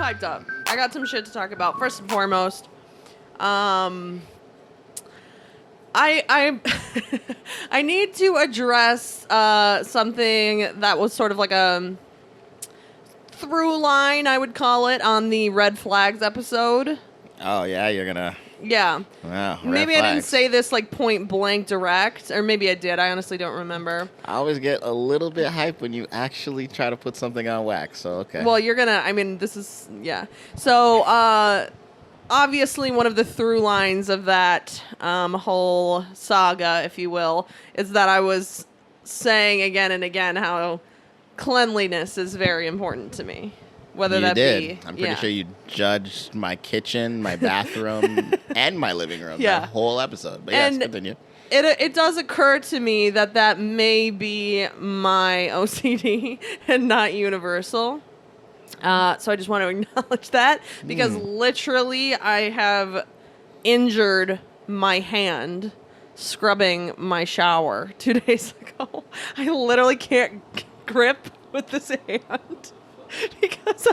hyped up. I got some shit to talk about. First and foremost, I I need to address something that was sort of like a through line, I would call it, on the red flags episode. Oh yeah, you're gonna. Yeah. Wow. Maybe I didn't say this like point blank direct, or maybe I did. I honestly don't remember. I always get a little bit hyped when you actually try to put something on wax. So okay. Well, you're gonna. I mean, this is So obviously, one of the through lines of that whole saga, if you will, is that I was saying again and again how cleanliness is very important to me. Whether that be, I'm pretty sure you judged my kitchen, my bathroom, and my living room. Yeah. The whole episode. But yes, continue. It does occur to me that may be my OCD and not universal. So I just want to acknowledge that because literally I have injured my hand scrubbing my shower 2 days ago. I literally can't grip with this hand. Because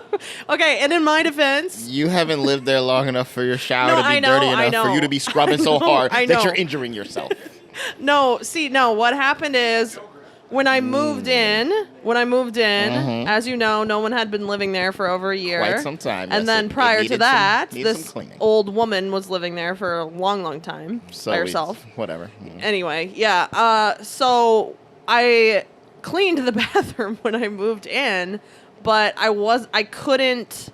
okay, and in my defense, you haven't lived there long enough for your shower to be dirty enough for you to be scrubbing so hard that you're injuring yourself. No, what happened is when I moved in, as you know, no one had been living there for over a year. Quite some time. And then prior to that, this old woman was living there for a long, long time by herself. Whatever. Anyway, yeah. So I cleaned the bathroom when I moved in. But I couldn't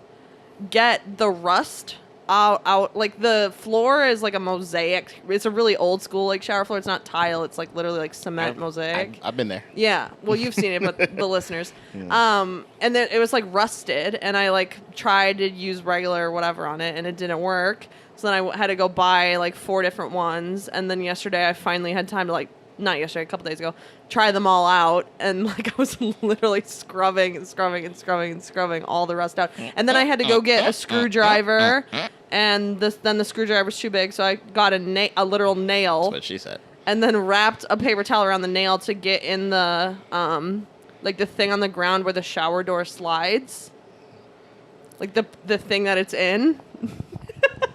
get the rust out. Like the floor is like a mosaic. It's a really old school like shower floor. It's not tile. It's like literally like cement mosaic. I've been there. Yeah. Well, you've seen it, but the listeners. And then it was like rusted, and I like tried to use regular whatever on it, and it didn't work. So then I had to go buy like 4 different ones, and then yesterday I finally had time to like. Not yesterday, a couple days ago, try them all out, and like I was literally scrubbing all the rust out. And then I had to go get a screwdriver, and then the screwdriver's too big, so I got a literal nail. That's what she said. And then wrapped a paper towel around the nail to get in the like the thing on the ground where the shower door slides, like the thing that it's in.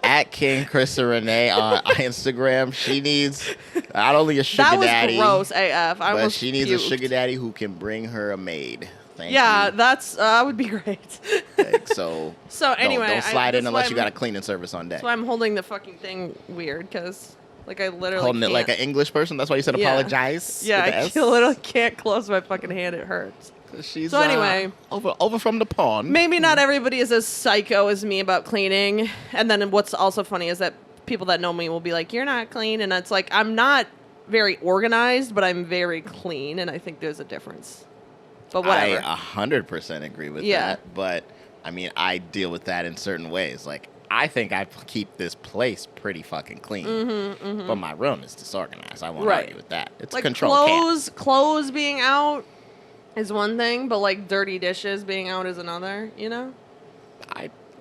At King Kristen Renee on Instagram, she needs not only a sugar daddy. That was gross AF. But she needs a sugar daddy who can bring her a maid. Thank you. That's would be great. Okay, so anyway, don't slide in unless you got a cleaning service on deck. That's why I'm holding the fucking thing weird because like I literally holding can't. it like an English person. That's why you said apologize. Yeah, I literally can't close my fucking hand. It hurts. She's so anyway, over from the pond. Maybe not everybody is as psycho as me about cleaning. And then what's also funny is that people that know me will be like, "You're not clean," and it's like I'm not very organized, but I'm very clean, and I think there's a difference. But whatever. I 100% agree with that. But I mean, I deal with that in certain ways. Like I think I keep this place pretty fucking clean, but my room is disorganized. I won't argue with that. It's like control. Clothes being out is one thing, but like dirty dishes being out is another, you know?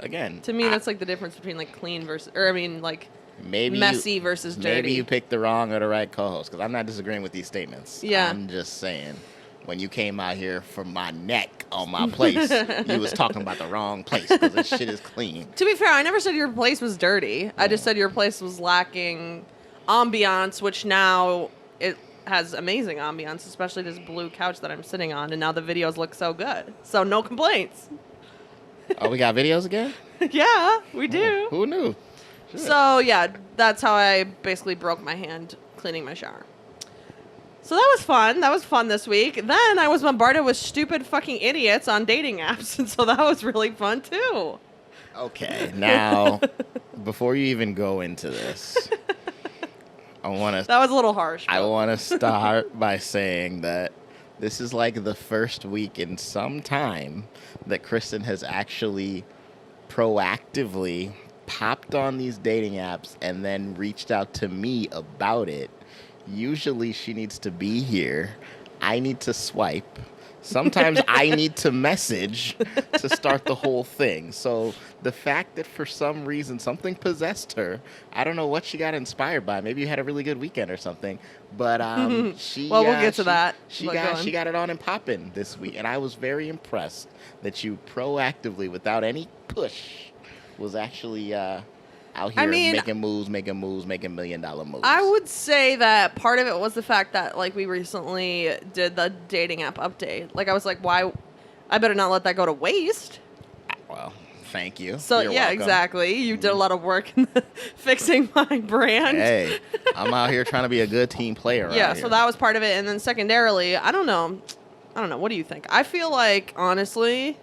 To me, that's like the difference between like clean versus, or I mean like messy versus dirty. Maybe you picked the wrong or the right co-host, because I'm not disagreeing with these statements. Yeah. I'm just saying, when you came out here for my neck on my place, you was talking about the wrong place, because this shit is clean. To be fair, I never said your place was dirty. I just said your place was lacking ambiance, which now it has amazing ambiance, especially this blue couch that I'm sitting on, and now the videos look so good. So no complaints. Oh, we got videos again? Yeah, we do. Who knew? Shit. So yeah, that's how I basically broke my hand cleaning my shower. So that was fun. That was fun this week. Then I was bombarded with stupid fucking idiots on dating apps, and so that was really fun too. Okay, now, before you even go into this, that was a little harsh. I want to start by saying that this is like the first week in some time that Kristen has actually proactively popped on these dating apps and then reached out to me about it. Usually she needs to be here. I need to swipe. Sometimes I need to message to start the whole thing. So the fact that for some reason something possessed her, I don't know what she got inspired by. Maybe you had a really good weekend or something. But she Well, we'll get to that. She got it on and popping this week, and I was very impressed that you proactively, without any push, was actually out here making moves, making $1 million moves. I would say that part of it was the fact that like we recently did the dating app update. Like I was like, why? I better not let that go to waste. Well, thank you. So You're yeah, welcome. Exactly. You did a lot of work in fixing my brand. Hey, I'm out here trying to be a good team player. Yeah, so that was part of it, and then secondarily, I don't know. What do you think? I feel like honestly,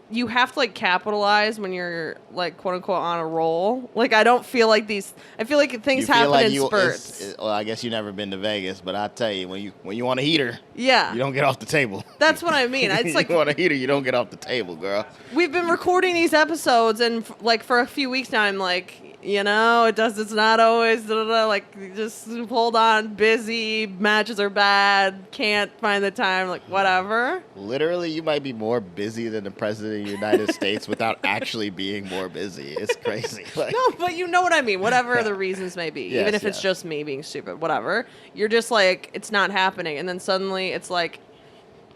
you have to like capitalize when you're like quote unquote on a roll. Like I don't feel like these. I feel like things happen in spurts. Well, I guess you've never been to Vegas, but I tell you, when you want a heater, yeah, you don't get off the table. That's what I mean. It's like you want a heater, you don't get off the table, girl. We've been recording these episodes, and like for a few weeks now, I'm like, it's not always like just hold on, busy, matches are bad, can't find the time, like whatever. Literally, you might be more busy than the president of the United States without actually being more busy. It's crazy. Like, no, but you know what I mean. Whatever the reasons may be, yes, even if it's just me being stupid, whatever. You're just like, it's not happening, and then suddenly it's like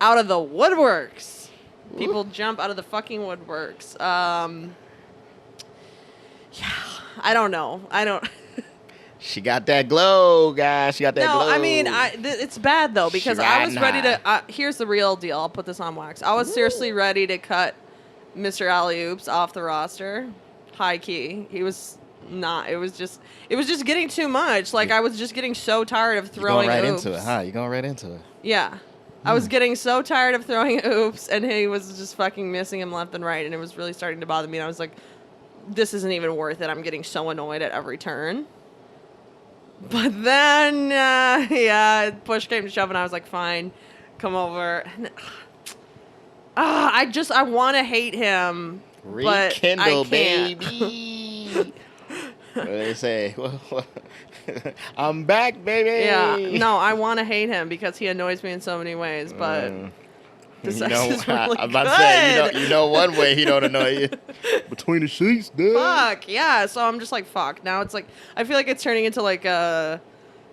out of the woodworks. People jump out of the fucking woodworks. Yeah, I don't know. She got that glow, guys. She got that glow. No, I mean, it's bad, though, because I was ready to... here's the real deal. I'll put this on wax. I was seriously ready to cut Mr. Alley-Oops off the roster. High key. He was not... It was just getting too much. Like, I was just getting so tired of throwing You're going right oops. into it, huh? You're going right into it. Yeah. I was getting so tired of throwing oops, and he was just fucking missing him left and right, and it was really starting to bother me, and I was like... This isn't even worth it. I'm getting so annoyed at every turn. But then, push came to shove, and I was like, fine, come over. I want to hate him, Rekindle, but I can't. baby. What do they say? I'm back, baby. Yeah, no, I want to hate him because he annoys me in so many ways, but... This is really I'm about to say, you know one way he don't annoy you. Between the sheets, dude. Fuck, yeah. So I'm just like, fuck. Now it's like, I feel like it's turning into like a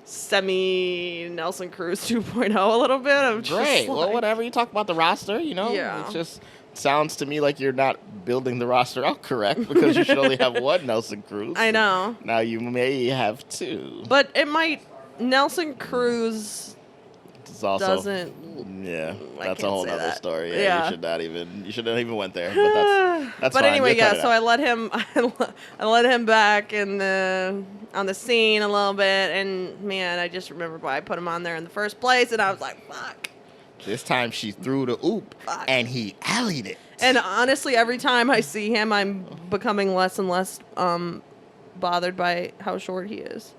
semi-Nelson Cruz 2.0 a little bit. I'm just Great. Like, well, whatever. You talk about the roster, Yeah. It just sounds to me like you're not building the roster out correct because you should only have one Nelson Cruz. I know. Now you may have two. But it might, Nelson Cruz Also, doesn't. Yeah, I that's a can't whole say other that. story. Yeah. You should not even went there. But that's But fine. anyway, You'll cut yeah. it So out. I let him back on the scene a little bit, and man, I just remembered why I put him on there in the first place, and I was like, fuck. This time she threw the oop, and he alleyed it. And honestly, every time I see him, I'm becoming less and less bothered by how short he is.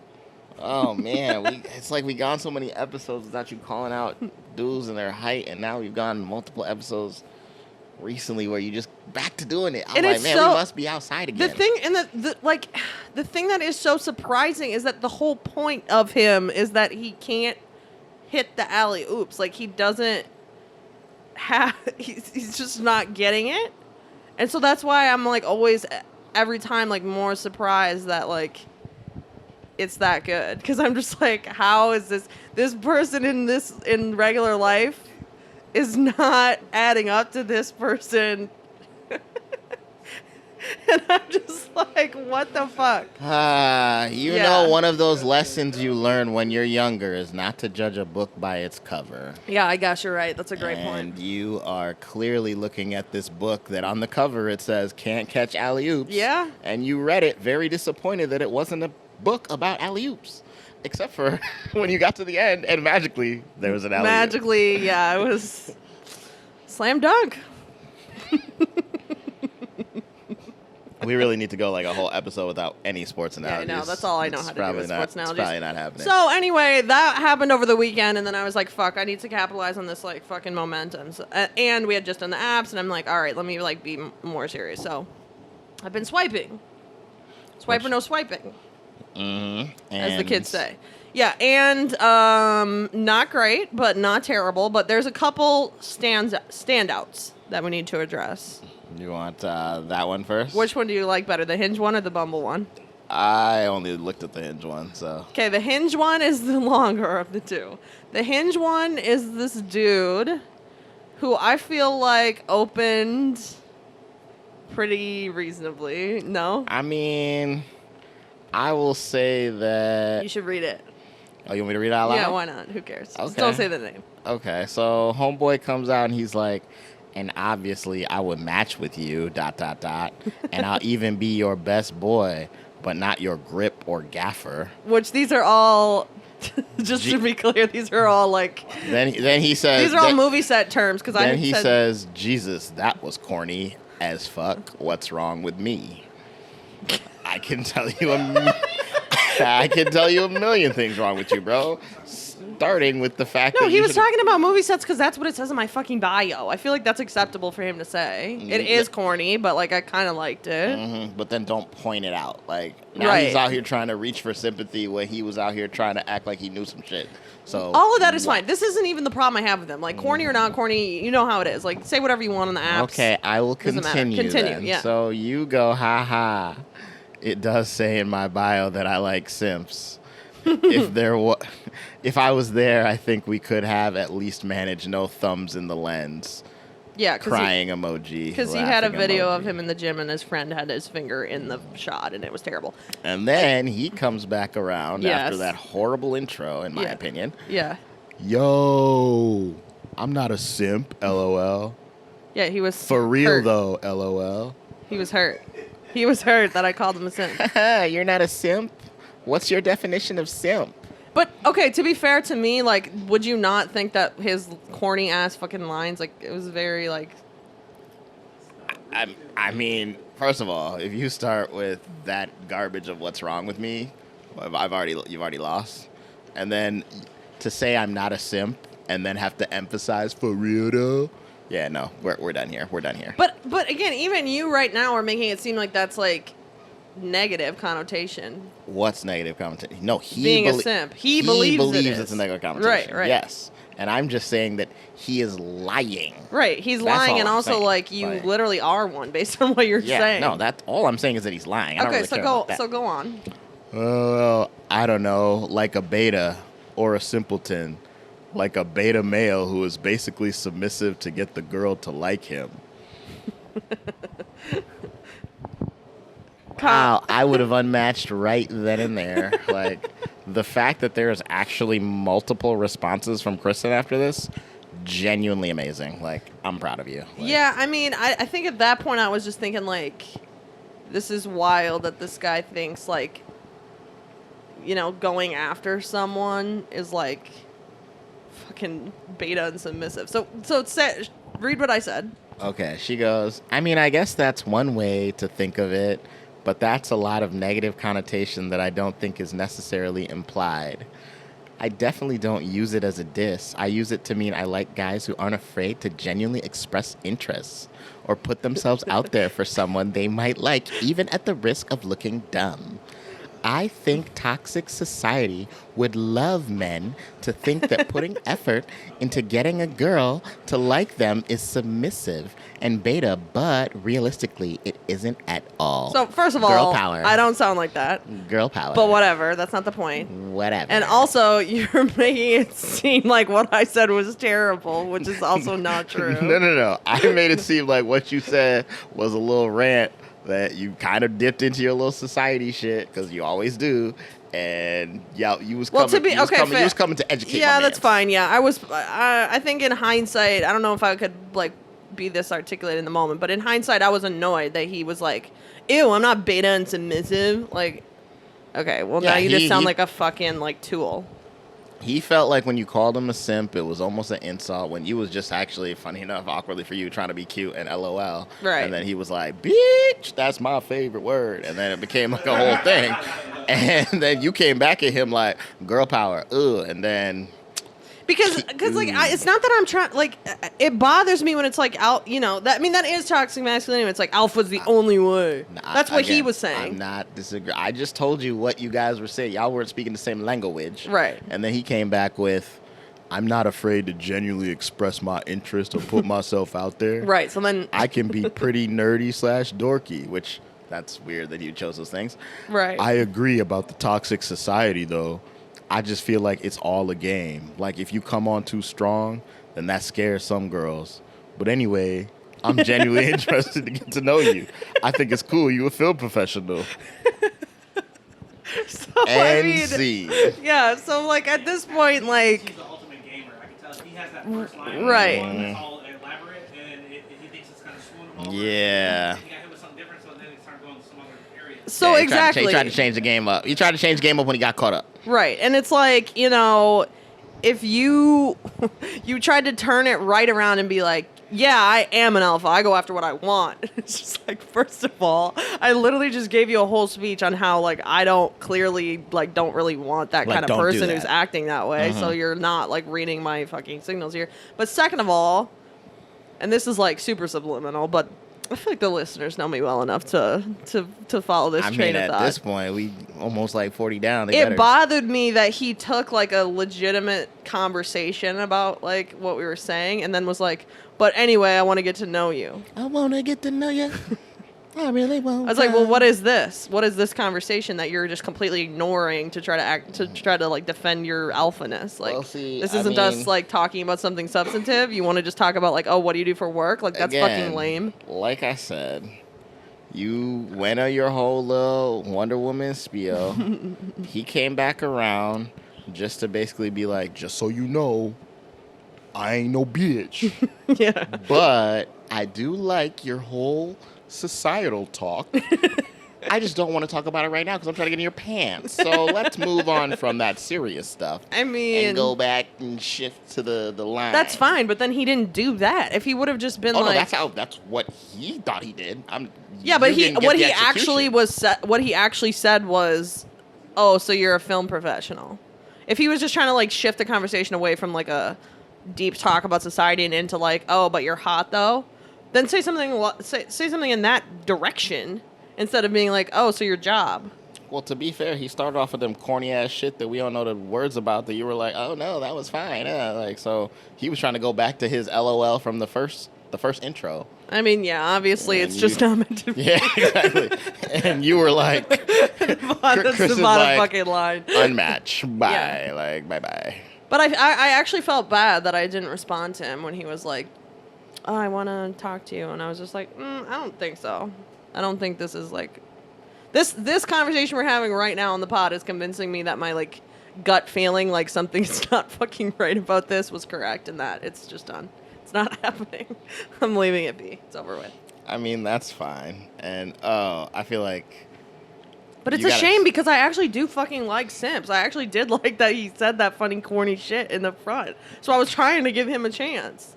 Oh man, it's like we gone so many episodes without you calling out dudes and their height, and now we've gone multiple episodes recently where you just back to doing it. I'm like, man, we must be outside again. The thing and the thing that is so surprising is that the whole point of him is that he can't hit the alley oops. Like he doesn't have. He's just not getting it, and so that's why I'm like always every time like more surprised that like. It's that good because I'm just like, how is this person in regular life is not adding up to this person, and I'm just like, what the fuck? You know, one of those lessons you learn when you're younger is not to judge a book by its cover. Yeah, I guess you're right. That's a great point. And you are clearly looking at this book that on the cover it says can't catch alley-oops. Yeah. And you read it very disappointed that it wasn't a book about alley-oops, except for when you got to the end and magically there was an alley-oop. Magically, yeah, it was slam dunk. We really need to go like a whole episode without any sports analogies. Yeah, I know. That's all I know how to do with sports analogies. It's probably not happening. So anyway, that happened over the weekend, and then I was like, fuck, I need to capitalize on this like fucking momentum. So, and we had just done the apps, and I'm like, all right, let me like be more serious. So I've been swiping. Swipe or no swiping. Mm-hmm. As the kids say. Yeah, and not great, but not terrible. But there's a couple standouts that we need to address. You want that one first? Which one do you like better, the Hinge one or the Bumble one? I only looked at the Hinge one, so. Okay, the Hinge one is the longer of the two. The Hinge one is this dude who I feel like opened pretty reasonably. No? I mean, I will say that. You should read it. Oh, you want me to read it out loud? Yeah, why not? Who cares? Okay. Just don't say the name. Okay, so homeboy comes out and he's like, and obviously I would match with you, ... and I'll even be your best boy, but not your grip or gaffer. Which these are all, just to be clear, these are all like. Then he says. These are all movie set terms because I. Then he says, Jesus, that was corny as fuck. What's wrong with me? I can tell you I can tell you a million things wrong with you, bro. Starting with the fact that he was talking about movie sets because that's what it says in my fucking bio. I feel like that's acceptable for him to say. It is corny, but like I kind of liked it. Mm-hmm, but then don't point it out. Like now he's out here trying to reach for sympathy when he was out here trying to act like he knew some shit. So all of that is fine. This isn't even the problem I have with them. Like corny or not corny, you know how it is. Like say whatever you want on the apps. Okay, I will continue. Then. Yeah. So you go, ha. It does say in my bio that I like simps. If I was there, I think we could have at least managed no thumbs in the lens. Yeah, crying emoji. Because he had a video of him in the gym and his friend had his finger in the shot and it was terrible. And then he comes back around after that horrible intro, in my opinion. Yeah. Yo, I'm not a simp, LOL. Yeah, he was for real hurt. Though, LOL. He was hurt. He was hurt that I called him a simp. You're not a simp? What's your definition of simp? But, okay, to be fair to me, like, would you not think that his corny-ass fucking lines, like, it was very, like... I mean, first of all, if you start with that garbage of what's wrong with me, you've already lost. And then to say I'm not a simp and then have to emphasize for real, though? Yeah, no, we're done here. We're done here. But again, even you right now are making it seem like that's, like... negative connotation. What's negative connotation? No, being a simp. He believes it's a negative connotation. Right. Yes. And I'm just saying that he is lying. Right. He's lying, and also, like, you literally are one based on what you're saying. No, that's all I'm saying is that he's lying. Okay, so go on. Well, I don't know, like a beta or a simpleton, like a beta male who is basically submissive to get the girl to like him. Wow, I would have unmatched right then and there. Like, the fact that there's actually multiple responses from Kristen after this, genuinely amazing. Like, I'm proud of you. Like, yeah, I mean, I think at that point I was just thinking, like, this is wild that this guy thinks, like, you know, going after someone is, like, fucking beta and submissive. So read what I said. Okay, she goes, I mean, I guess that's one way to think of it. But that's a lot of negative connotation that I don't think is necessarily implied. I definitely don't use it as a diss. I use it to mean I like guys who aren't afraid to genuinely express interests or put themselves out there for someone they might like, even at the risk of looking dumb. I think toxic society would love men to think that putting effort into getting a girl to like them is submissive and beta, but realistically, it isn't at all. So, first of all, girl power. I don't sound like that. Girl power. But whatever, that's not the point. Whatever. And also, you're making it seem like what I said was terrible, which is also not true. No. I made it seem like what you said was a little rant that you kind of dipped into your little society shit, because you always do. And you was coming to educate. Yeah, that's fine. Yeah, I think in hindsight, I don't know if I could like be this articulate in the moment, but in hindsight, I was annoyed that he was like, "Ew, I'm not beta and submissive." Like, okay, well now you just sound like a fucking like tool. He felt like when you called him a simp, it was almost an insult when you was just actually, funny enough, awkwardly for you, trying to be cute and LOL. Right. And then he was like, bitch, that's my favorite word. And then it became like a whole thing. And then you came back at him like, girl power, ugh. And then... Because like it's not that I'm trying, like it bothers me when it's like that that is toxic masculinity. It's like alpha's the only way. That's what he was saying. I'm not disagreeing. I just told you what you guys were saying. Y'all weren't speaking the same language, right? And then he came back with, "I'm not afraid to genuinely express my interest or put myself out there." Right. So then I can be pretty nerdy / dorky, which that's weird that you chose those things. Right. I agree about the toxic society though. I just feel like it's all a game. Like, if you come on too strong, then that scares some girls. But anyway, I'm genuinely interested to get to know you. I think it's cool. You a film professional. So, See. Yeah, so, like, at this point, like... He's the ultimate gamer. I can tell he has that first line. Right. That's all elaborate, and he thinks it's kind of swoon him over. Yeah. He got hit with something different, so then he started going to some other area. So, Yeah, exactly. He tried to change the game up. He tried to change the game up when he got caught up. Right, and it's like, if you tried to turn it right around and be like, yeah, I am an alpha. I go after what I want. It's just like, first of all, I literally just gave you a whole speech on how, like, I don't really want that kind of person who's acting that way. So you're not, like, reading my fucking signals here. But second of all, and this is, like, super subliminal, but I feel like the listeners know me well enough to follow this train of thought. At this point, we almost like 40 down. It bothered me that he took like a legitimate conversation about like what we were saying and then was like, but anyway, I want to get to know you. I want to get to know you. I really won't. I was like, well, what is this? What is this conversation that you're just completely ignoring to try to like defend your alphaness? Like, this isn't us like talking about something substantive. You want to just talk about like, oh, what do you do for work? Like, that's fucking lame. Like I said, you went on your whole little Wonder Woman spiel. He came back around just to basically be like, just so you know, I ain't no bitch. Yeah. But I do like your whole societal talk. I just don't want to talk about it right now because I'm trying to get in your pants. So let's move on from that serious stuff. I mean, and go back and shift to the line. That's fine, but then he didn't do that. If he would have just been like, no, that's what he thought he did. But what he actually said was, oh, so you're a film professional. If he was just trying to like shift the conversation away from like a deep talk about society and into like, oh, but you're hot though. Then say something in that direction instead of being like, oh, so your job. Well, to be fair, he started off with them corny ass shit that we don't know the words about that you were like, oh no, that was fine. So he was trying to go back to his LOL from the first intro. I mean, yeah, obviously it's just not meant to be. Yeah, exactly. And you were like, that's the bottom fucking line. Unmatched. Bye. Yeah. Like, bye-bye. But I actually felt bad that I didn't respond to him when he was like, oh, I want to talk to you. And I was just like, I don't think so. I don't think this is like... This conversation we're having right now on the pod is convincing me that my, like, gut feeling like something's not fucking right about this was correct and that it's just done. It's not happening. I'm leaving it be. It's over with. I mean, that's fine. And, I feel like... But it's a shame because I actually do fucking like simps. I actually did like that he said that funny, corny shit in the front. So I was trying to give him a chance.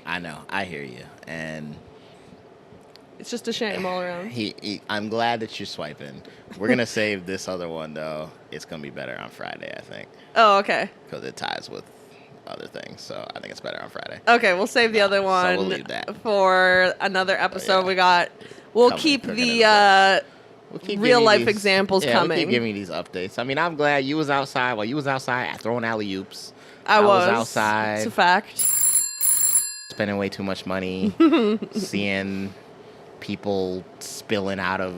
I know. I hear you. And... it's just a shame all around. I'm glad that you're swiping. We're going to save this other one, though. It's going to be better on Friday, I think. Oh, okay. Because it ties with other things. So I think it's better on Friday. Okay, we'll save the other one so we'll leave that for another episode. Yeah. We'll keep the real life examples coming. We'll keep giving you these updates. I mean, I'm glad you was outside. While you was outside, throwing alley-oops. I was outside. It's a fact. Spending way too much money. Seeing people spilling out of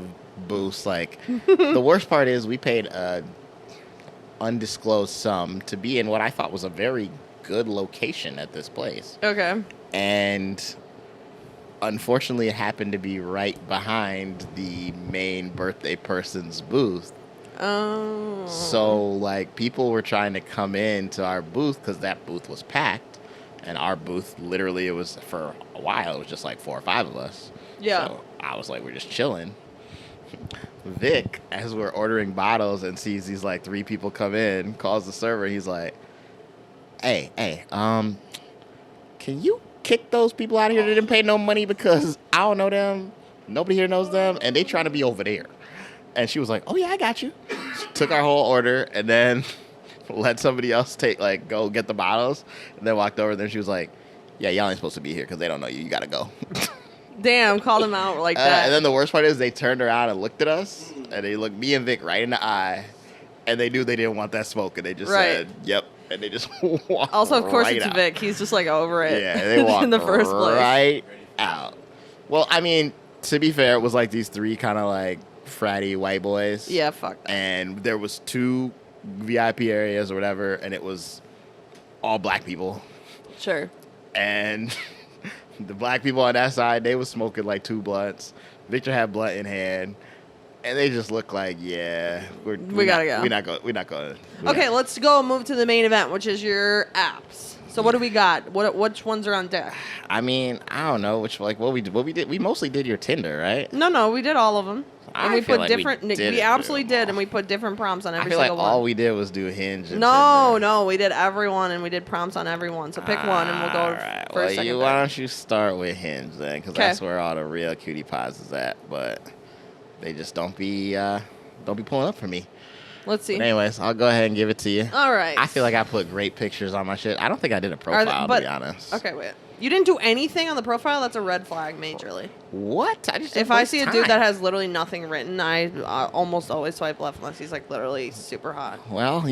booths. Like, the worst part is we paid a undisclosed sum to be in what I thought was a very good location at this place. Okay. And unfortunately, it happened to be right behind the main birthday person's booth. Oh. So, like, people were trying to come into our booth because that booth was packed. And our booth, literally, it was for a while, it was just like 4 or 5 of us. Yeah. So I was like, we're just chilling. Vic, as we're ordering bottles and sees these like 3 people come in, calls the server. He's like, hey, can you kick those people out of here that didn't pay no money because I don't know them, nobody here knows them, and they trying to be over there. And she was like, oh yeah, I got you. She took our whole order, and then let somebody else go get the bottles, and then walked over. And then she was like, "Yeah, y'all ain't supposed to be here because they don't know you. You gotta go." Damn, call them out like that. And then the worst part is they turned around and looked at us, and they looked me and Vic right in the eye, and they knew they didn't want that smoke, and they just said, "Yep," and they just walked. Also, of course, right it's out. Vic. He's just like over it. Yeah, they walked in the first place. right out. Well, I mean, to be fair, it was like these three kind of like fratty white boys. Yeah, fuck that. And there was 2 VIP areas or whatever, and it was all black people. Sure. And the black people on that side, they was smoking like 2 blunts. Victor had blunt in hand, and they just looked like, yeah, we gotta go. We're not going. Okay, let's go move to the main event, which is your apps. So what do we got? Which ones are on deck? I mean, I don't know what we did. We mostly did your Tinder, right? No, we did all of them. And we feel put like different. we We absolutely did, and we put different prompts on I every feel like single one. all we did was do Hinge. And No, we did everyone, and we did prompts on everyone. So pick one, and we'll go Alright, first, well, second, why third. don't you start with Hinge then? Because 'Kay. that's where all the real cutie pies is at. But they just don't be pulling up for me. Let's see. But anyways, I'll go ahead and give it to you. All right. I feel like I put great pictures on my shit. I don't think I did a profile, to be honest. Okay, wait. You didn't do anything on the profile? That's a red flag, majorly. What? I just If I see a dude that has literally nothing written, I almost always swipe left unless he's like literally super hot. Well,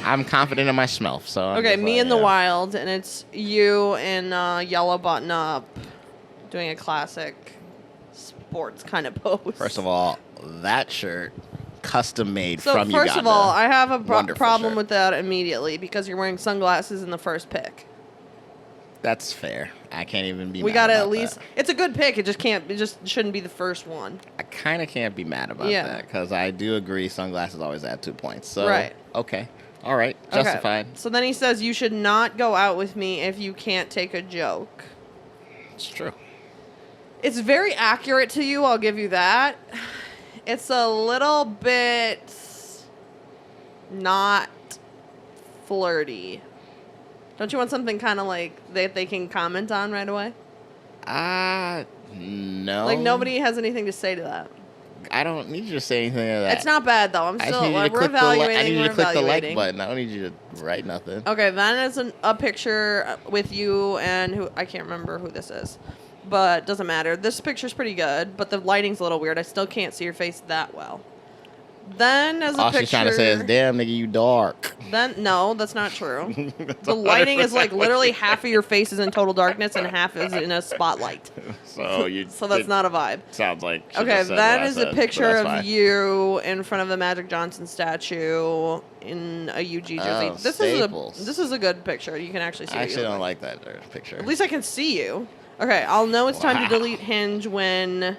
I'm confident in my smell, so. I'm Okay, just me like, in the yeah. wild, and it's you in yellow button up, doing a classic sports kind of pose. First of all, that shirt, custom made so from first Uganda. of all, I have a Wonderful problem shirt. with that immediately because you're wearing sunglasses in the first pic. That's fair. I can't even be We mad gotta about at least. that. It's a good pic. It just shouldn't be the first one. I kind of can't be mad about Yeah. that because I do agree sunglasses always add 2 points. So, Right. Okay. All right. Justified. Okay. So then he says you should not go out with me if you can't take a joke. It's true. It's very accurate to you, I'll give you that. It's a little bit not flirty. Don't you want something kind of like that they can comment on right away? No. Like nobody has anything to say to that. I don't need you to say anything of that. It's not bad though. I'm I just still need you to we're click evaluating. I need you We're to click the like evaluating. button. I don't need you to write nothing. Okay, then is a picture with you and who I can't remember who this is, but doesn't matter. This picture's pretty good, but the lighting's a little weird. I still can't see your face that well. Then as a All picture, she's trying to say is, "Damn, nigga, you dark." Then no, that's not true. The lighting is like literally half of your face is in total darkness and half is in a spotlight. So you. So that's not a vibe. Sounds like. she Okay, just said that what I is said, a but picture that's of fine. you in front of the Magic Johnson statue in a UG jersey. Oh, this Staples. is a good picture. You can actually see. I what you actually look don't like. like that picture. At least I can see you. Okay, I'll know it's time to Wow. delete Hinge when.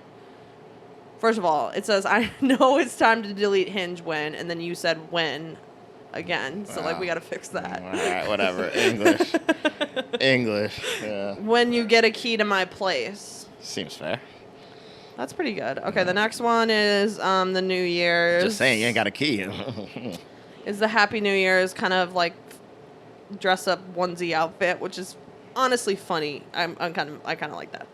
First of all, it says I know it's time to delete Hinge when, and then you said when again. So like we got to fix that. All right, whatever. English. English. Yeah. When you get a key to my place. Seems fair. That's pretty good. Okay, the next one is the New Year's. Just saying, you ain't got a key. Is the Happy New Year's kind of like dress up onesie outfit, which is honestly funny. I kind of like that.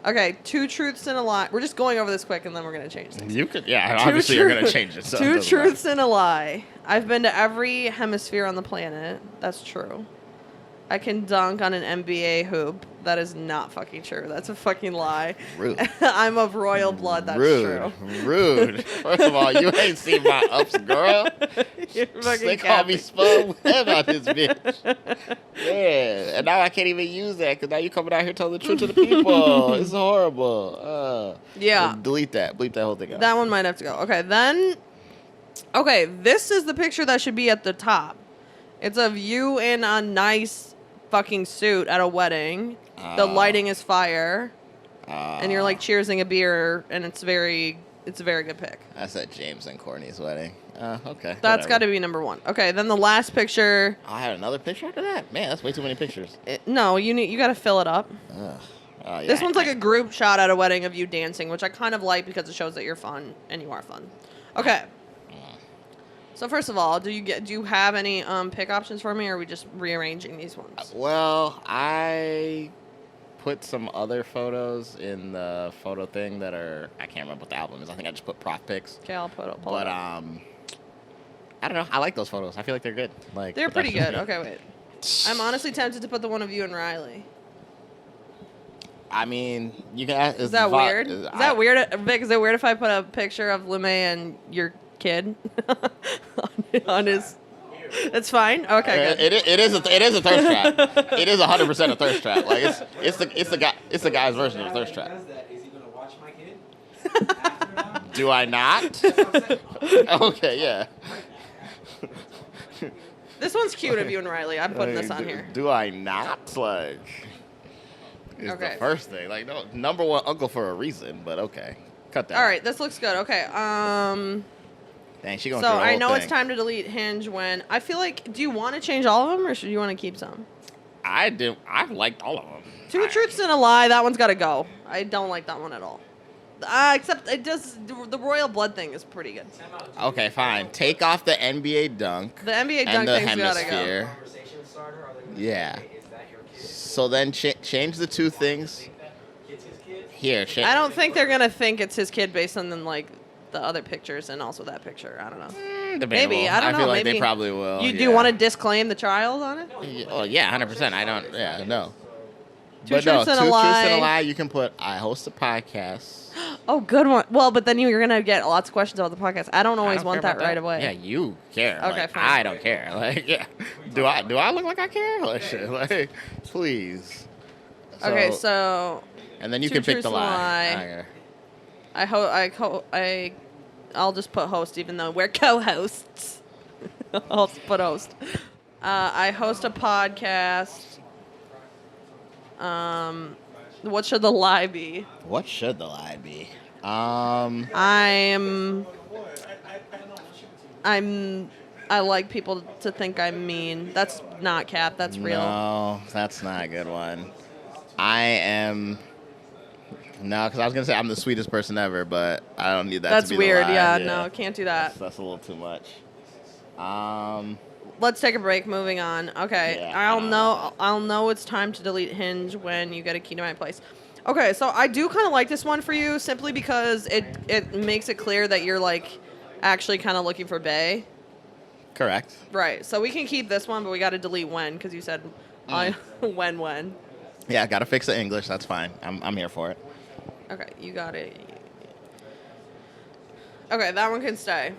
Okay, 2 truths and a lie. We're just going over this quick, and then we're gonna change things. You could, yeah. Obviously, you're gonna change it. So it 2 doesn't matter. truths and a lie. I've been to every hemisphere on the planet. That's true. I can dunk on an NBA hoop. That is not fucking true. That's a fucking lie. Rude. I'm of royal blood. That's Rude. true. Rude. First of all, you ain't seen my ups, girl. You're fucking They call me capping. Spud about this bitch. Yeah. And now I can't even use that because now you coming out here telling the truth to the people. It's horrible. Yeah. Delete that. Bleep that whole thing out. That one might have to go. Okay, then. Okay, this is the picture that should be at the top. It's of you in a nice fucking suit at a wedding. The lighting is fire, and you're like cheersing a beer, and it's a very good pic. That's at James and Courtney's wedding. Okay. That's got to be number 1. Okay, then the last picture. I had another picture after that. Man, that's way too many pictures. No, you got to fill it up. Oh, yeah, This one's like a group shot at a wedding of you dancing, which I kind of like because it shows that you're fun and you are fun. Okay. So first of all, do you have any pick options for me, or are we just rearranging these ones? Well, I put some other photos in the photo thing that are, I can't remember what the album is. I think I just put prof pics. Okay, I'll pull it But up. I don't know. I like those photos. I feel like they're good. Like They're but pretty that's good. just me. Okay, wait. I'm honestly tempted to put the one of you and Riley. I mean, you can ask. Is that weird? Is that weird, Vic? Is it weird if I put a picture of Lume and your kid on his? It's fine. Okay, good. It is a thirst trap. It is 100% a thirst trap. Like it's the guy's version of a thirst trap. Is he gonna watch my kid? After now? Do I not? That's what I'm saying. Okay, yeah. This one's cute of you and Riley. I'm putting this on here. Do I not? Like, it's Okay. the first thing. Like, no, number one uncle for a reason, but okay. Cut that. All right, this looks good. Okay. Dang, she going So through the I whole know it's thing. time to delete Hinge when I feel like. Do you want to change all of them or should you want to keep some? I liked all of them. Two truths and a lie. That one's got to go. I don't like that one at all. Except it does. The royal blood thing is pretty good. Okay, fine. Take off the NBA dunk. The NBA and dunk the thing's got to go. hemisphere. Conversation starter? Are they gonna Yeah. say, is that your kid? So then change the two things. Kid's his kid? Here, I don't think they're gonna think it's his kid based on like the other pictures and also that picture. I don't know. Debatable. Maybe, I don't know, feel like maybe. they probably will. You do want to disclaim the child on it? Oh yeah, 100%. I don't. Yeah, no. Two But truths no, and a two truths and a lie. lie. You can put. I host a podcast. Oh, good one. Well, but then you're gonna get lots of questions about the podcast. I don't I always don't want care that about right away. Yeah, you care. Okay, Like, fine. I don't care. Like, yeah. Do I look like I care? Like, shit. Like, please. Okay, so And then you two can pick truths the and a lie. lie. I'll just put host, even though we're co-hosts. I'll just put host. I host a podcast. What should the lie be? What should the lie be? I like people to think I'm mean. That's not cap. That's real. No, that's not a good one. I am. No, because I was gonna say I'm the sweetest person ever, but I don't need that. That's to be weird. The lie. Yeah, no, can't do that. That's a little too much. Let's take a break. Moving on. Okay, Yeah, I'll know it's time to delete Hinge when you get a key to my place. Okay, so I do kind of like this one for you simply because it makes it clear that you're like actually kind of looking for bae. Correct. Right. So we can keep this one, but we got to delete when because you said when. Yeah, gotta fix the English. That's fine. I'm here for it. Okay, you got it. Okay, that one can stay.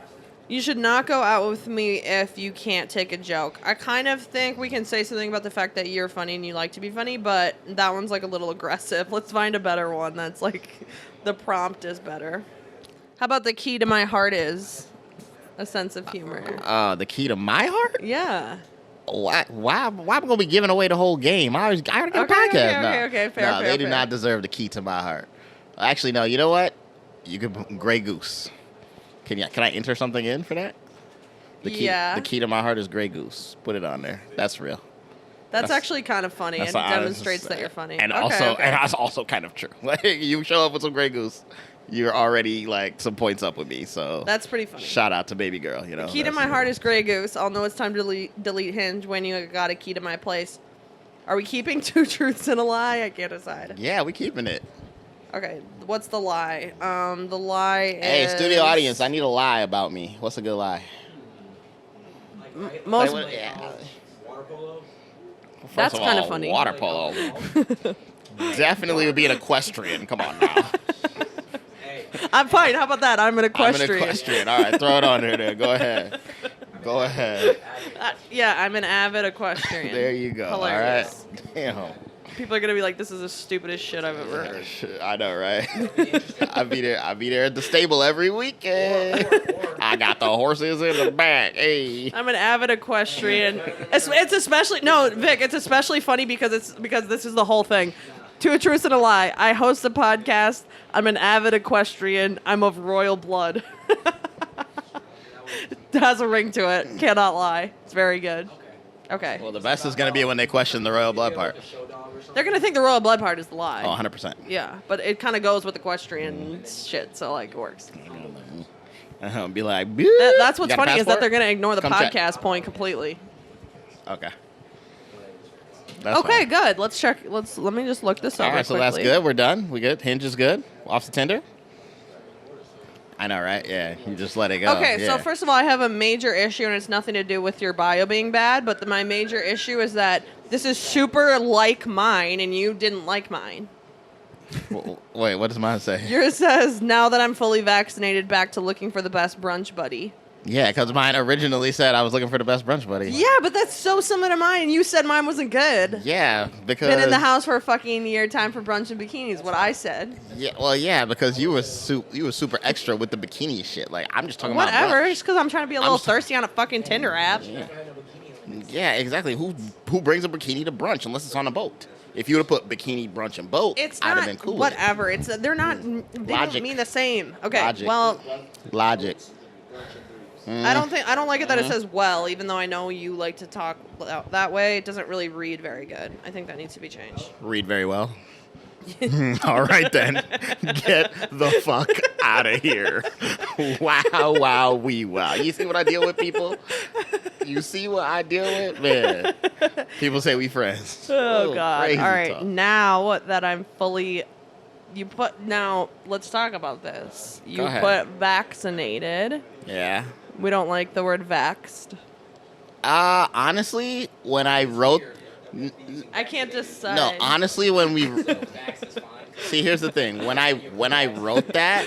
You should not go out with me if you can't take a joke. I kind of think we can say something about the fact that you're funny and you like to be funny, but that one's like a little aggressive. Let's find a better one that's like the prompt is better. How about the key to my heart is a sense of humor? The key to my heart? Yeah. Why am I gonna be giving away the whole game? I already got a podcast. Okay, fair, No, fair, they do fair. not deserve the key to my heart. Actually, no. You know what? You could put Gray Goose. Can I enter something in for that? Yeah. The key to my heart is Gray Goose. Put it on there. That's real. That's actually kind of funny and That's what I was demonstrates just that saying. you're funny. And Okay. that's also kind of true. Like you show up with some Gray Goose, you're already like some points up with me. So That's pretty funny. shout out to baby girl. You know. Key to my heart is Grey Goose. I'll know it's time to delete Hinge when you got a key to my place. Are we keeping two truths and a lie? I can't decide. Yeah, we keeping it. Okay, what's the lie? The lie is... Hey, studio audience, I need a lie about me. What's a good lie? Most... Like, yeah. Water polo? First That's of kinda all, funny. Water polo definitely would be an equestrian. Come on now. Hey, I'm fine. How about that? I'm an equestrian. I'm an equestrian. All right, throw it on there. Then. Go ahead. Go ahead. Yeah, I'm an avid equestrian. There you go. Hilarious. All right. Damn. People are going to be like, this is the stupidest shit I've ever heard. I know, right? I be there at the stable every weekend. I got the horses in the back. Hey. I'm an avid equestrian. It's especially no, Vic. It's especially funny because this is the whole thing. Two truths and a lie. I host a podcast. I'm an avid equestrian. I'm of royal blood. It has a ring to it. Cannot lie. It's very good. Okay. Well, the best is gonna be when they question the royal blood part. They're gonna think the royal blood part is the lie. Oh, 100%. Yeah, but it kind of goes with equestrian shit, so like it works. Be like, That's what's you got a funny is that passport? they're gonna ignore the Come check. podcast point completely. Okay. That's Okay, fine. good. Let's check. Let me just look this All over right, so quickly. that's good. We're done. We good. Hinge is good. Off the Tinder. I know, right? Yeah, you just let it go. Okay, yeah. so first of all, I have a major issue, and it's nothing to do with your bio being bad, but my major issue is that this is super like mine, and you didn't like mine. Wait, what does mine say? Yours says, now that I'm fully vaccinated, back to looking for the best brunch buddy. Yeah, because mine originally said I was looking for the best brunch buddy. Yeah, but that's so similar to mine. You said mine wasn't good. Yeah, because Been in the house for a fucking year, time for brunch and bikinis, what I said. Yeah, well, yeah, because you were super extra with the bikini shit. Like I'm just talking about Whatever, brunch. just because I'm trying to be a little thirsty on a fucking Tinder app. Yeah, exactly. Who brings a bikini to brunch unless it's on a boat? If you would have put bikini, brunch, and boat, It's I'd not have been cool. whatever. It's they're not. They Logic. don't mean the same. Okay. Logic. Well, Logic. I don't like it that it says well, even though I know you like to talk that way. It doesn't really read very good. I think that needs to be changed. Read very well. All right then, get the fuck out of here. Wow. You see what I deal with, people? You see what I deal with, man? People say we friends. Oh God! Crazy All right, talk. now that I'm fully, now let's talk about this. You Go ahead. put vaccinated. Yeah. We don't like the word vaxxed. Honestly, when I wrote. I can't decide. No, honestly, when we see, here's the thing. When I wrote that,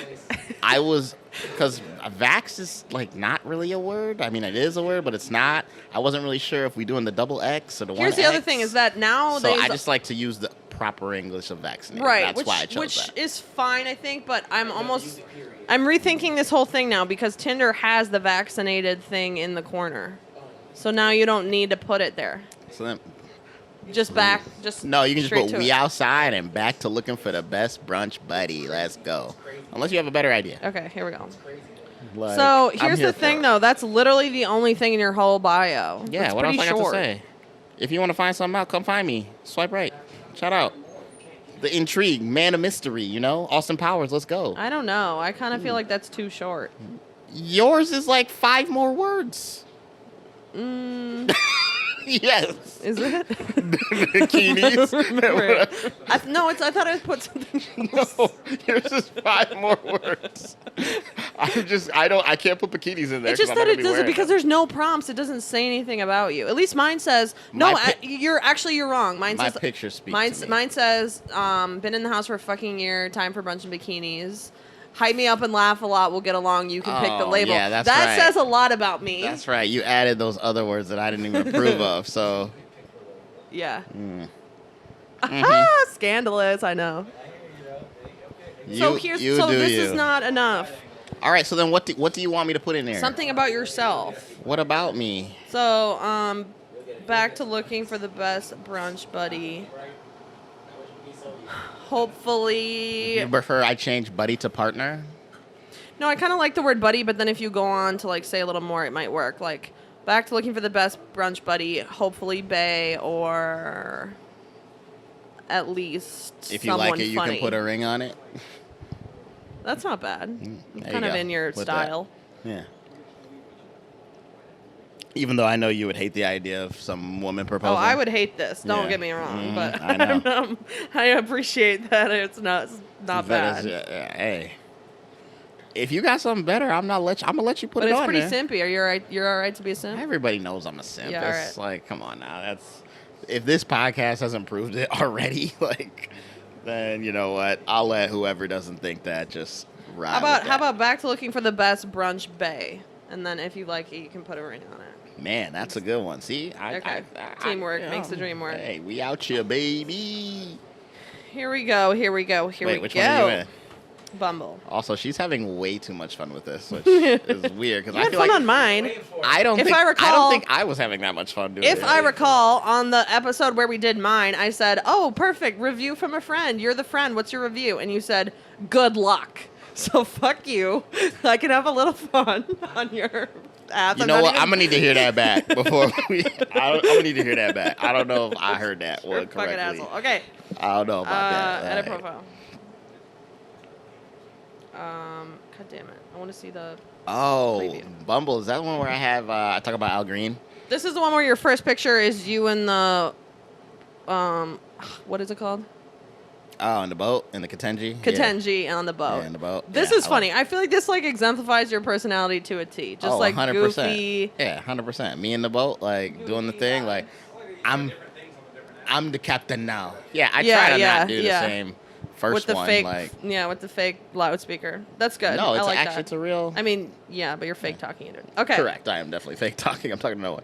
I was because vax is like not really a word. I mean, it is a word, but it's not. I wasn't really sure if we doing the double X or the one. Here's the other thing: is that now so I just like to use the proper English of vaccinated. right, That's why I chose that. which is fine, I think. But I'm rethinking this whole thing now because Tinder has the vaccinated thing in the corner, so now you don't need to put it there. So then, No, you can just straight put to we it. outside and back to looking for the best brunch buddy. Let's go. Unless you have a better idea. Okay, here we go. Like, So I'm here's here the for thing, it. though. That's literally the only thing in your whole bio. Yeah, it's what else pretty I got to short. say? If you want to find something out, come find me. Swipe right. Shout out. The intrigue, man of mystery, Austin Powers, let's go. I don't know. I kind of feel like that's too short. Yours is like 5 more words. Yes. Is it? Bikinis. Right. I thought I put something else. No, yours is 5 more words. I can't put bikinis in there. It's just 'cause I'm that not it gonna be doesn't wearing because them. there's no prompts. It doesn't say anything about you. At least mine says no. You're wrong. Mine My says picture speaks Mine, to me. mine says been in the house for a fucking year. Time for brunch and bikinis. Hype me up and laugh a lot. We'll get along. You can pick the Oh, label. yeah, that's that right. says a lot about me. That's right. You added those other words that I didn't even approve of. So Yeah. Mm. Scandalous. I know. this Is not enough. All right. So then, what do you want me to put in there? Something about yourself. What about me? So, back to looking for the best brunch buddy. Hopefully. You prefer I change buddy to partner? No, I kind of like the word buddy, but then if you go on to say a little more, it might work. Like, back to looking for the best brunch buddy. Hopefully, bae or at least If you someone like it, you funny. can put a ring on it. That's not bad. There Kind you of go. in your With that. style. Yeah. Even though I know you would hate the idea of some woman proposing. Oh, I would hate this. Don't Yeah. get me wrong, but I know. I appreciate that it's not That bad. is, hey, if you got something better, I'm gonna let you put But it it's on pretty there. simpy. Are you all right? You're all right to be a simp? Everybody knows I'm a simp. Yeah, It's alright. like, come on now. That's if this podcast hasn't proved it already, then you know what? I'll let whoever doesn't think that just ride. How about back to looking for the best brunch bae, and then if you like it, you can put a ring on it. Man, that's a good one. See, Okay. Teamwork makes the dream work. Hey, we out here, baby. Here we go. Wait, we which go. one are you in? Bumble. Also, she's having way too much fun with this, which is weird because You I had feel fun like on mine. I don't If think I I recall- don't think I was having that much fun doing it. If I recall, on the episode where we did mine, I said, "Oh, perfect review from a friend. You're the friend. What's your review?" And you said, "Good luck." So fuck you. I can have a little fun on your app. You know what? I'm gonna need to hear that back before we. I'm gonna need to hear that back. I don't know if I heard that You're a one fucking correctly. asshole. Okay. I don't know about that. Edit Like, profile. God damn it. I want to see the... Oh, Preview. Bumble. Is that the one where I talk about Al Green? This is the one where your first picture is you in the... what is it called? Oh, in the boat, in the Katenji. Katenji on the boat. Yeah, in the boat. This Yeah, is funny. I feel like this like exemplifies your personality to a T. Just like 100%. goofy. Yeah, 100%. Me in the boat, like doing the thing, like I'm the captain now. Yeah, I try to not do the same first with the one. fake, like with the fake loudspeaker. That's good. no, I it's like actually that. it's a real. I mean, yeah, but you're fake talking into it. Okay. Correct. I am definitely fake talking. I'm talking to no one.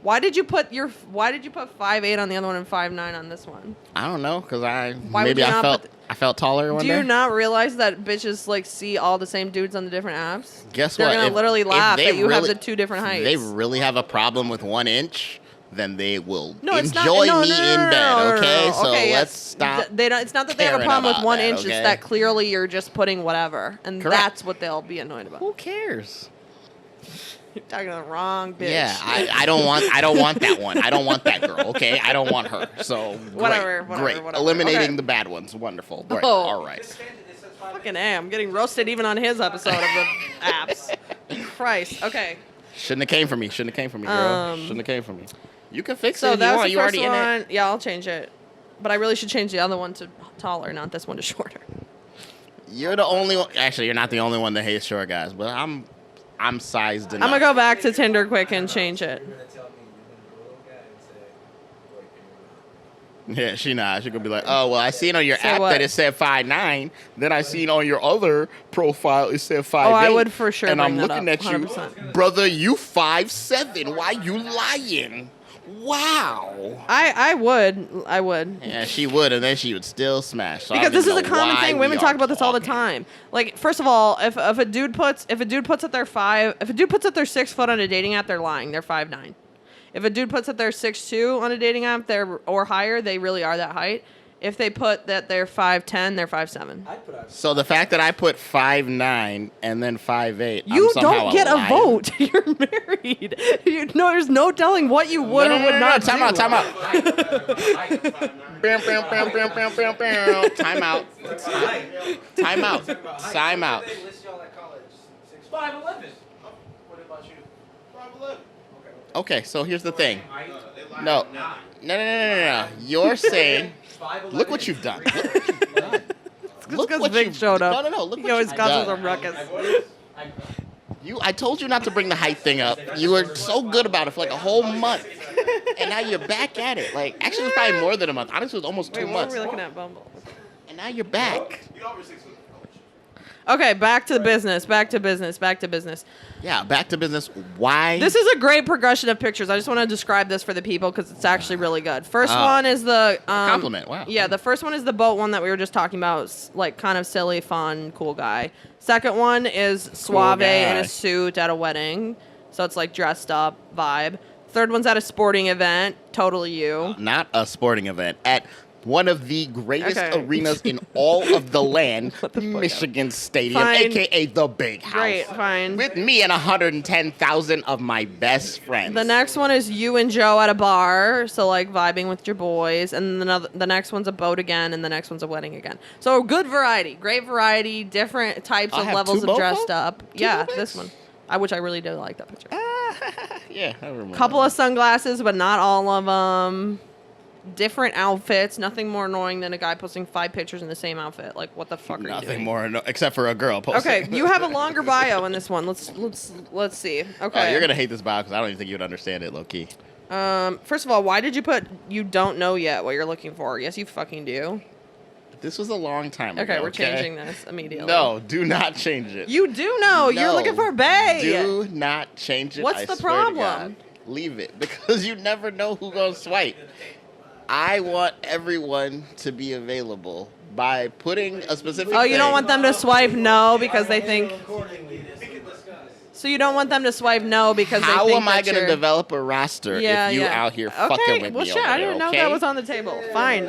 Why did you put 5'8" on the other one and 5'9" on this one? I don't know, cause Why would you not I felt taller one Do day. you not realize that bitches like see all the same dudes on the different apps? Guess They're what? gonna literally If laugh they that you have really- the two different heights. They really have a problem with 1 inch. Then they will No, it's not. enjoy No, me no, no, in no, bed. no, no, Okay, no. so Okay, let's yes. stop. They don't. It's not that they have a caring problem with about 1 that, inch. okay? It's that clearly you're just putting whatever, and Correct. that's what they'll be annoyed about. Who cares? You're talking to the wrong bitch. Yeah, I don't want that one. I don't want that girl. Okay, I don't want her. So Whatever, great. whatever. Eliminating Okay. the bad ones. Wonderful. Right. Oh. All right. Fucking A. I'm getting roasted even on his episode of the apps. Christ. Okay. Shouldn't have came for me. Shouldn't have came for me, girl. Shouldn't have came for me. You can fix it So if you that was want. the You first already in it. one. Yeah, I'll change it. But I really should change the other one to taller, not this one to shorter. You're the only one. Actually, you're not the only one that hates short guys, but I'm sized enough. I'm gonna go back to Tinder quick and change it. You're gonna tell me you're gonna go to a little guy and say, "Boy, can you?" Yeah, she not. She gonna be like, oh well, I seen on your Say app what? that it said 5'9". Then I seen on your other profile it said 5'8". Oh, I would for sure And I'm bring that looking up, at you, 100%. brother. You 5'7". Why you lying? Wow. I would. Yeah, she would, and then she would still smash. So I Because don't this is even a know common why thing. we Women are talk about this all the talking. time. Like, first of all, if a dude puts at their 6 foot on a dating app, they're lying. They're 5'9". If a dude puts that they're 6'2" on a dating app, or higher, they really are that height. If they put that they're 5'10", they're 5'7". I'd put out. So the fact that I put 5'9" and then 5'8", You I'm somehow don't get a liar? vote. You're married. There's no telling what you would or would not do. Time out. Time out. Bam, bam, bam, bam, bam, bam, bam. Time out. Time out. Time out. They list y'all at college. 5'11". What about you? 5'11". Okay, so here's the thing. No. No. You're saying, look what you've done. Look because what Vic you've showed up. No. Look He what always you've causes a done. ruckus. I told you not to bring the height thing up. You were so good about it for like a whole month. And now you're back at it. Like, actually, it was probably more than a month. Honestly, it was almost 2 Wait, what months. were we looking at, Bumble? And now you're back. Okay, back to business. Yeah, back to business. Why? This is a great progression of pictures. I just want to describe this for the people because it's actually really good. First one is the compliment. Wow. Yeah, the first one is the boat one that we were just talking about, like kind of silly, fun, cool guy. Second one is suave guy. in a suit at a wedding, so it's like dressed up vibe. Third one's at a sporting event, totally you. Not a sporting event. At one of the greatest Okay. arenas in all of the land, the fuck Michigan Stadium, Fine. a.k.a. the Big House. Great, fine. With me and 110,000 of my best friends. The next one is you and Joe at a bar, so like vibing with your boys, and the next one's a boat again, and the next one's a wedding again. So good variety, great variety, different types I of have levels two of bofo? dressed up. Two Yeah, bofos? this one, which I really do like that picture. Yeah, I remember. Couple of sunglasses, but not all of them. Different outfits. Nothing more annoying than a guy posting 5 pictures in the same outfit. Like, what the fuck are you Nothing doing? more, except for a girl posting. Okay, you have a longer bio in this one. Let's see. Oh, Okay. you're gonna hate this bio because I don't even think you would understand it, low key. First of all, why did you put you don't know yet what you're looking for? Yes, you fucking do. This was a long time ago. Okay, we're changing this immediately. No, do not change it. You do know. You're No, looking for a bae. Do not change it. What's I the swear to problem? God. Leave it because you never know who's gonna swipe. I want everyone to be available by putting a specific. Oh, you don't thing. want them to swipe no because they think. Accordingly, we can discuss. So you don't want them to swipe no because How they think am I that gonna you're- develop a roster if you out here fucking with well, me? shit, over I there, didn't know okay? that was on the table. Fine.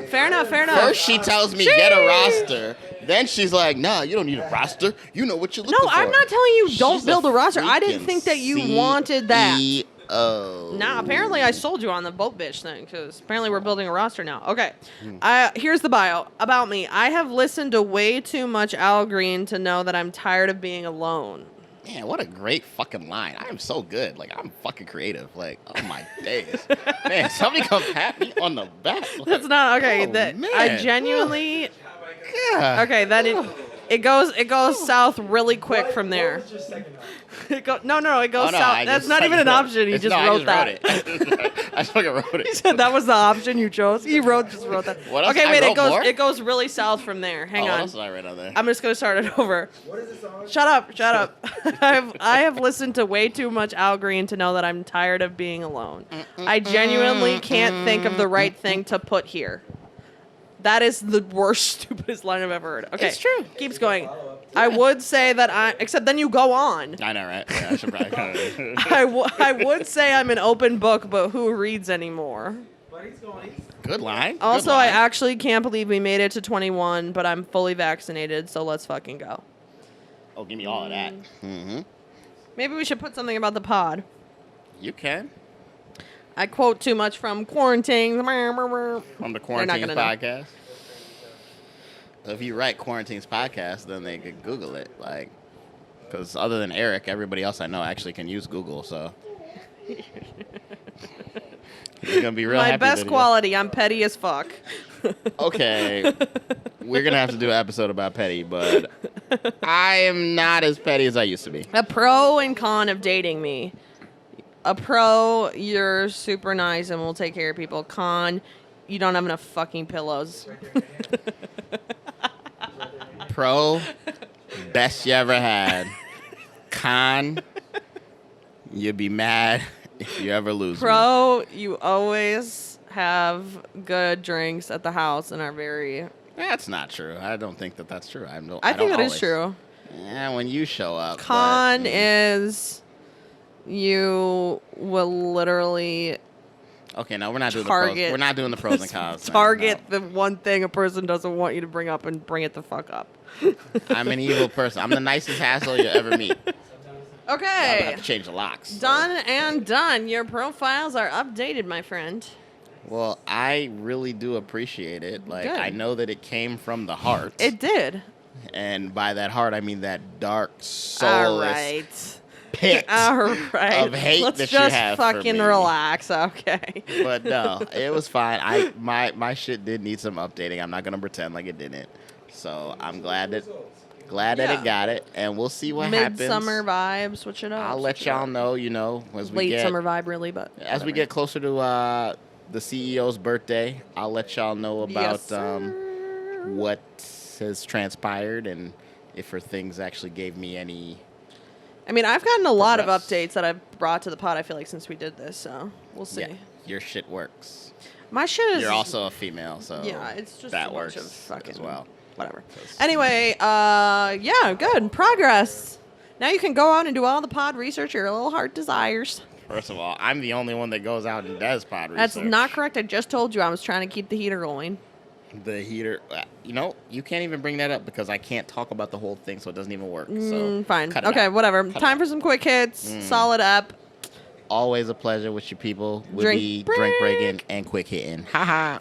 Fair enough. First, she tells me get a roster. Then she's like, "Nah, you don't need a roster. You know what you're looking No, for." I'm not telling you don't She's build a roster. I didn't freaking think that you wanted that. CEO. Nah, apparently I sold you on the boat bitch thing because apparently we're building a roster now. Okay, Hmm. here's the bio about me. I have listened to way too much Al Green to know that I'm tired of being alone. Man, what a great fucking line. I am so good. Like, I'm fucking creative. Like, oh my days. Man, somebody come pat me on the back. Like, That's not okay. oh, That man. I genuinely. Yeah. Okay, then it goes south really quick from there. What was your second option? It goes Oh, no, south. I That's just not even an wrote- option. He it's- just no, wrote that. I just wrote it. I fucking wrote He it. said that was the option you chose. He just wrote that. What else? Okay, I wait. wrote more? It goes really south from there. Hang What on. else did I write on there? I'm just gonna start it over. What is this song? Shut up. I have listened to way too much Al Green to know that I'm tired of being alone. I genuinely can't think of the right thing to put here. That is the worst, stupidest line I've ever heard. Okay, It's true. Keeps going. I would say that except then you go on. I know, right? Yeah, I should probably. I would say I'm an open book, but who reads anymore? But he's going. Good line. Good Also, I line. actually can't believe we made it to 21, but I'm fully vaccinated, so let's fucking go. Oh, give me all of that. Mm-hmm. Maybe we should put something about the pod. You can. I quote too much from Quarantings. From the Quarantings gonna know. podcast. If you write Quarantings podcast, then they could Google it. Like, because other than Eric, everybody else I know actually can use Google. So you're gonna be real My happy. best that he- quality, I'm petty as fuck. Okay, we're gonna have to do an episode about petty, but I am not as petty as I used to be. A pro and con of dating me. A pro, you're super nice and will take care of people. Con, you don't have enough fucking pillows. Pro, best you ever had. Con, you'd be mad if you ever lose me. Pro, you always have good drinks at the house and are very... That's not true. I don't think that that's true. I don't think that is always. true. Yeah, when you show up. Con but, is you will literally okay, no, we're not doing target- the pros. We're not doing the pros and cons. man. target the one thing a person doesn't want you to bring up and bring it the fuck up. No. I'm an evil person. I'm the nicest asshole you ever meet. I Okay. have to change the locks. so. Done and done. Your profiles are updated, my friend. Well, I really do appreciate it. Like, Good. I know that it came from the heart. It did. And by that heart, I mean that dark, All soulless right. pit All right. of hate Let's that you just have for fucking me. relax, okay? But no, it was fine. My shit did need some updating. I'm not gonna pretend like it didn't. So I'm glad that Yeah. it got it, and we'll see what happens. Midsummer vibe, switch it up. I'll let switch it y'all up. know. You know, as we Late get summer vibe, really, but as we whatever. get closer to the CEO's birthday, I'll let y'all know about Yes, sir. what has transpired and if her things actually gave me any. I mean, I've gotten a lot of Progress. updates that I've brought to the pod, I feel like, since we did this, so we'll see. Yeah, your shit works. My shit is... You're also a female, so Yeah, it's just that a bunch works of fucking... as well. Whatever. Anyway, yeah, good. Progress. Now you can go out and do all the pod research your little heart desires. First of all, I'm the only one that goes out and does pod research. That's not correct. I just told you I was trying to keep the heater going. The heater, you know, you can't even bring that up because I can't talk about the whole thing, so it doesn't even work. So Fine. cut it Okay, out. whatever. Cut it Time out. for some quick hits. Solid up. Always a pleasure with you people. We'll Drink be break. drink breaking and quick hitting. Ha ha.